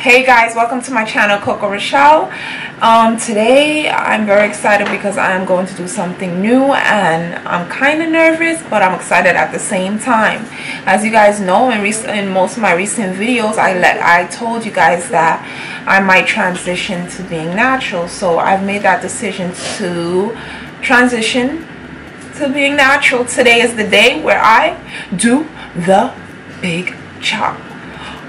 Hey guys, welcome to my channel, Coco Rochelle. Today I'm very excited because I'm going to do something new, and I'm kind of nervous, but I'm excited at the same time. As you guys know, in most of my recent videos, I told you guys that I might transition to being natural. So I've made that decision to transition to being natural. Today is the day where I do the big chop.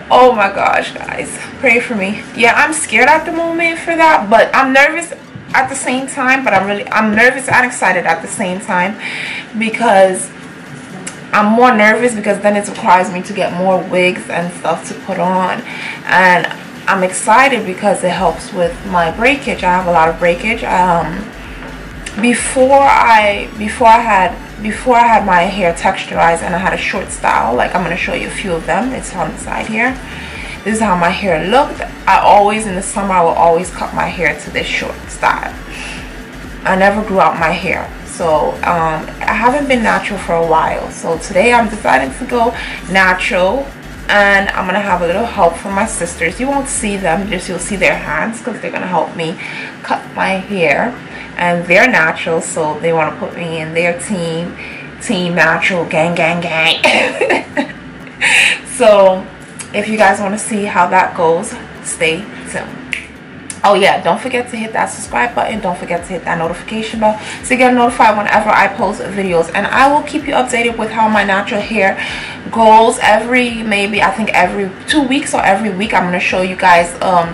Oh my gosh, guys, pray for me. Yeah, I'm scared at the moment for that, but I'm nervous at the same time. But I'm nervous and excited at the same time, because I'm more nervous because then it requires me to get more wigs and stuff to put on, and I'm excited because it helps with my breakage. I have a lot of breakage. Before I had my hair texturized and I had a short style, like I'm going to show you a few of them. It's on the side here. This is how my hair looked. In the summer, I will always cut my hair to this short style. I never grew out my hair. So I haven't been natural for a while. So today I'm deciding to go natural, and I'm going to have a little help from my sisters. You won't see them, just you'll see their hands, because they're going to help me cut my hair. And they're natural, so they want to put me in their team natural, gang. So if you guys want to see how that goes, stay tuned. Oh yeah, don't forget to hit that subscribe button. Don't forget to hit that notification bell so you get notified whenever I post videos. And I will keep you updated with how my natural hair goes I think every 2 weeks or every week. I'm going to show you guys,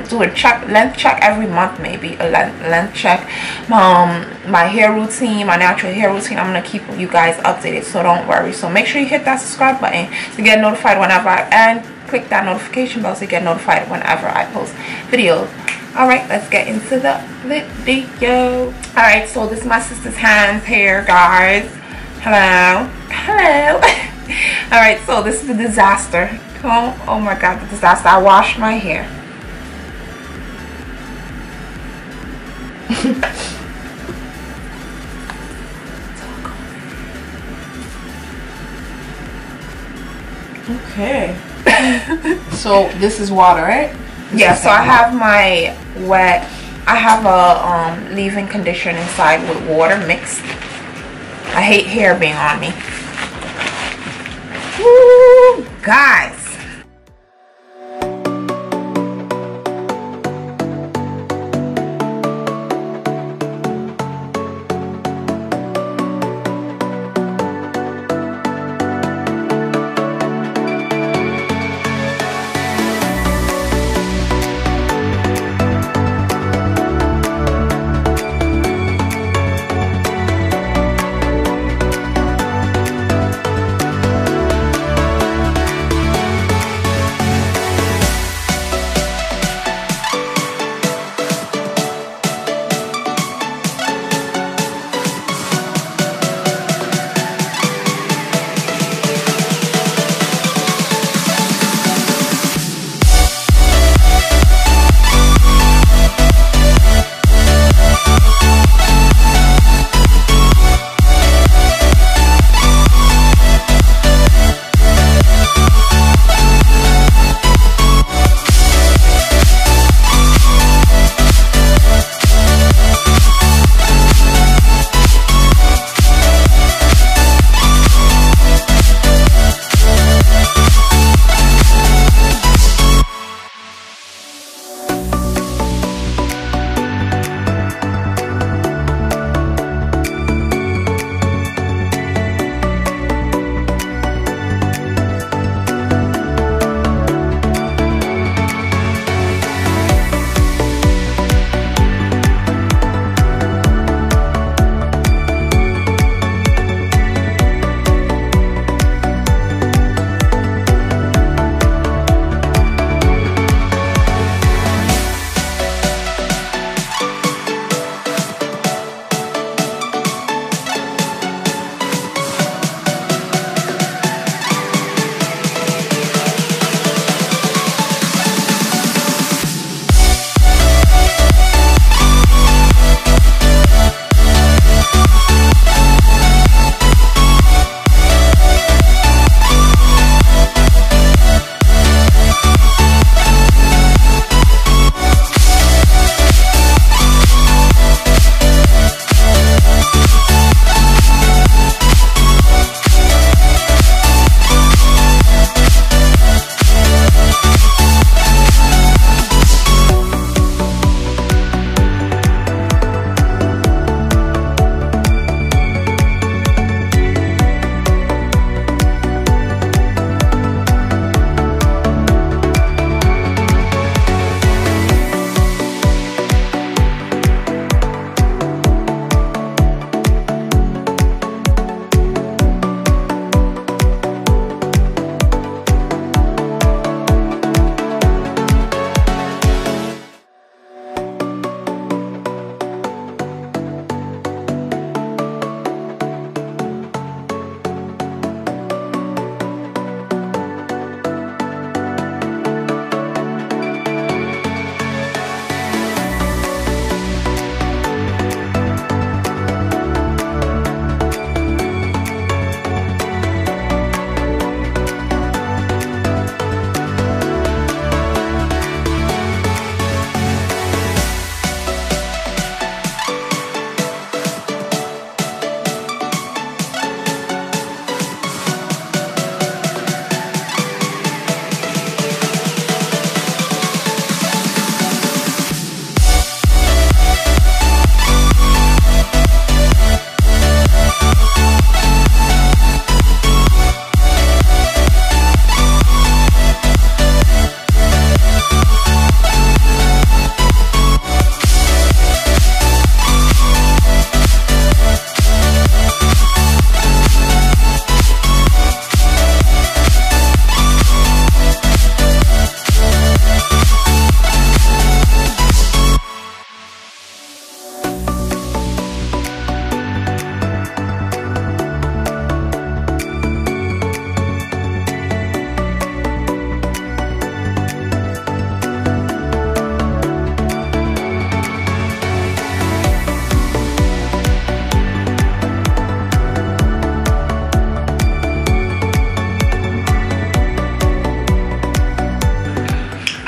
do a length check every month, maybe a length check. My hair routine, my natural hair routine, I'm going to keep you guys updated, so don't worry. So make sure you hit that subscribe button to get notified whenever and click that notification bell so you get notified whenever I post videos. Alright, let's get into the video. Alright, so this is my sister's hands here, guys. Hello. Alright, so this is the disaster. Oh my god, the disaster. I washed my hair. Okay. So this is water, right? Yeah, so I have my I have a leave-in conditioner inside with water mixed. I hate hair being on me. Woo, guys.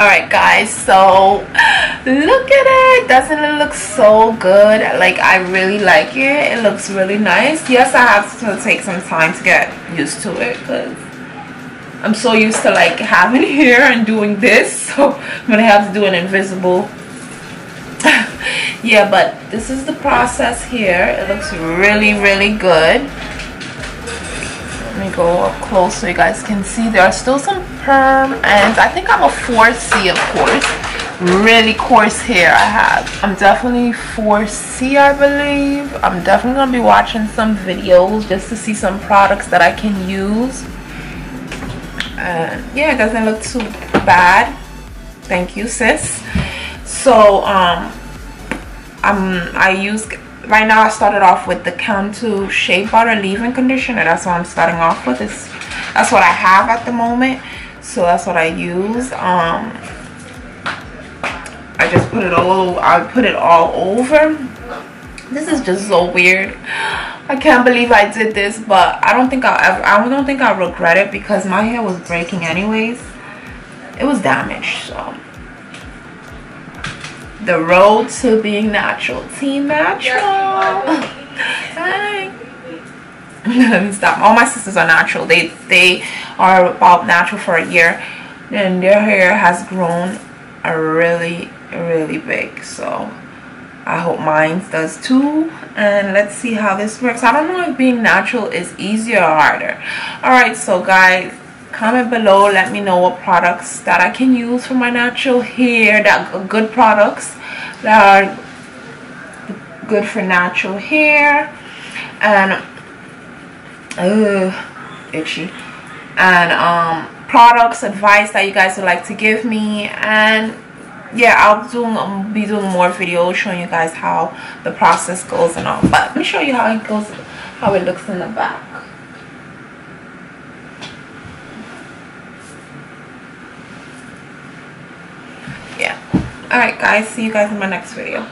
Alright guys, so look at it. Doesn't it look so good? Like, I really like it. It looks really nice. Yes, I have to take some time to get used to it because I'm so used to like having hair and doing this, so I'm gonna have to do an invisible. Yeah, but this is the process here. It looks really good. Let me go up close so you guys can see. There are still some perm ends. I think I'm a 4C, of course. Really coarse hair I have. I'm definitely 4C, I believe. I'm definitely gonna be watching some videos just to see some products that I can use. And yeah, it doesn't look too bad. Thank you, sis. So right now I started off with the Cantu Shea Butter Leave-In Conditioner. That's what I'm starting off with. That's what I have at the moment, so that's what I use. I just put it all over. This is just so weird. I can't believe I did this, but I don't think I'll regret it because my hair was breaking anyways. It was damaged, so the road to being natural. Team natural. Hi. Let me stop. All my sisters are natural. They are about natural for a year, and their hair has grown really big. So I hope mine does too. And let's see how this works. I don't know if being natural is easier or harder. Alright, so guys, comment below, let me know what products that I can use for my natural hair, that are good products that are good for natural hair. And itchy. And products, advice that you guys would like to give me. And yeah, I'll be doing more videos showing you guys how the process goes and all. But let me show you how it goes, how it looks in the back. Yeah. Alright guys, see you guys in my next video.